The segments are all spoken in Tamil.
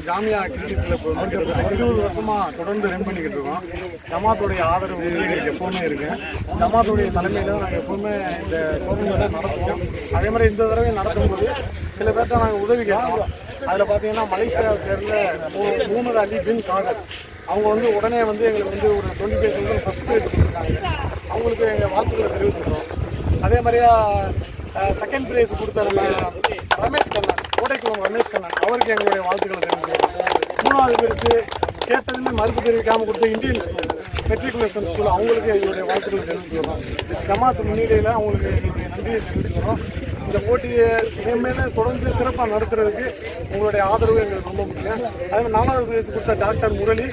ஜாமியா கிரிக்கெட் கிளப் வந்து 20 வருஷமா தொடர்ந்து ரன் பண்ணிக்கிட்டு இருக்கோம். ஜமாத்துடைய ஆதரவு வந்து எங்களுக்கு எப்பவுமே இருக்கு. ஜமாத்துடைய தலைமையில நாங்கள் எப்பவுமே இந்த டோர்னமெண்ட்டை நடத்துவோம். அதே மாதிரி இந்த தடவை நடத்தும்போது சில பேர்ட்ட நாங்கள் உதவி கேட்டோம். அதில் பார்த்தீங்கன்னா மலேசியாவை சேர்ந்த முகமது அலி பின் காதர் அவங்க வந்து உடனே வந்து எங்களுக்கு வந்து ஒரு 20 பேர் வந்து ஃபர்ஸ்ட் ப்ரைஸ் கொடுத்துருக்காங்க. அவங்களுக்கு எங்கள் வாழ்த்துக்களை தெரிவிச்சுக்கிறோம். அதே மாதிரியா செகண்ட் ப்ரைஸ் கொடுத்த ரமேஷ் கண்ணன், கோடைக்குளம் ரமேஷ் கண்ணன், அவருக்கு எங்களுடைய வாழ்த்துக்களை தெரிவிச்சுக்கிறோம். 3வது பரிசு கேட்டதுமே மறுப்பு தெரிவிக்காமல் கொடுத்த இந்தியன் ஸ்கூல் மெட்ரிகுலேஷன் ஸ்கூல் அவங்களுக்கு எங்களுடைய வாழ்த்துக்களை தெரிவிச்சுக்கிறோம். ஜமாத் முன்னிலையில் அவங்களுக்கு எங்களுடைய நன்றியை தெரிவிச்சுக்கிறோம். இந்த போட்டியை இனிமேல் தொடர்ந்து சிறப்பாக நடத்துறதுக்கு உங்களுடைய ஆதரவு எங்களுக்கு ரொம்ப முக்கியம். அதே மாதிரி 4வது பரிசு கொடுத்த டாக்டர் முரளி,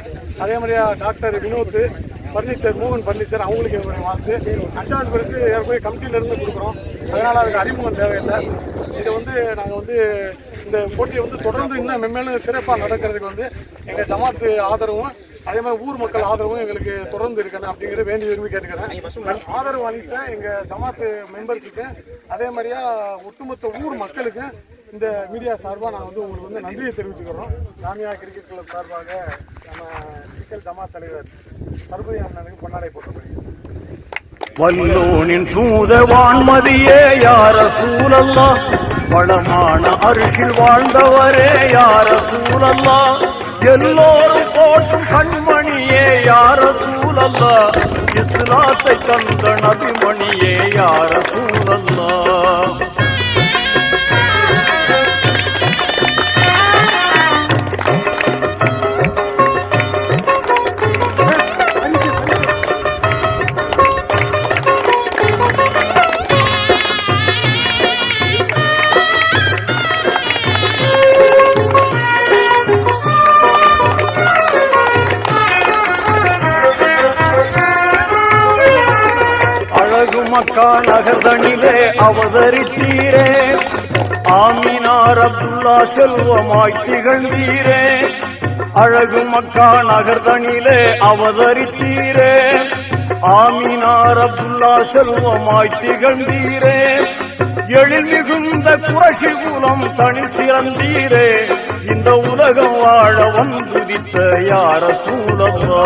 அதே மாதிரியா டாக்டர் வினோத் பர்னிச்சர், மோகன் பர்னிச்சர் அவங்களுக்கு எங்களுடைய வாழ்த்து. 5வது பரிசு ஏற்கனவே கமிட்டியிலேருந்து கொடுக்குறோம். அதனால் அதுக்கு அறிமுகம் தேவையில்லை. இதை வந்து நாங்கள் வந்து இந்த போட்டியை வந்து தொடர்ந்து இன்னும் மென்மேலும் சிறப்பாக நடக்கிறதுக்கு வந்து எங்கள் ஜமாத்து ஆதரவும் அதே மாதிரி ஊர் மக்கள் ஆதரவும் எங்களுக்கு தொடர்ந்து இருக்கணும் அப்படிங்கிற வேண்டி விரும்பி கேட்டுக்கிறேன். ஆதரவு அளித்த எங்கள் ஜமாத்து மெம்பர்ஸுக்கு அதே மாதிரியா ஒட்டுமொத்த ஊர் மக்களுக்கு இந்த மீடியா சார்பாக நான் வந்து உங்களுக்கு வந்து நன்றியை தெரிவிச்சுக்கிறோம். ஜாமியா கிரிக்கெட் கிளப் சார்பாக நம்ம கிரிக்கெட் ஜமாத் தலைவர் தர்பதி அண்ணனுக்கு பொன்னாடை போட்டப்படுகிறது. வல்லோனின் தூத வான்மதியே யார சூழல்லா, வளமான அரிசில் வாழ்ந்தவரே யார சூழல்லா, எல்லோரும் போற்றும் கண்மணியே யார சூழல்லா, இஸ்லாத்தை தந்த நபிமணியே யார சூழல்லா. மக்கா நகர்தனிலே அவதரித்தீரே, ஆமினார் அப்துல்லா செல்வமாய் திகழ்ந்தீரே. அழகு மக்கா நகர்தனிலே அவதரித்தீரே, ஆமினார் அப்துல்லா செல்வமாய் திகழ்ந்தீரே. எழில் மிகுந்த குறைஷி குலம் தனி சிறந்தீரே, இந்த உலகம் வாழ வந்துதித்த யார சூழல்லா.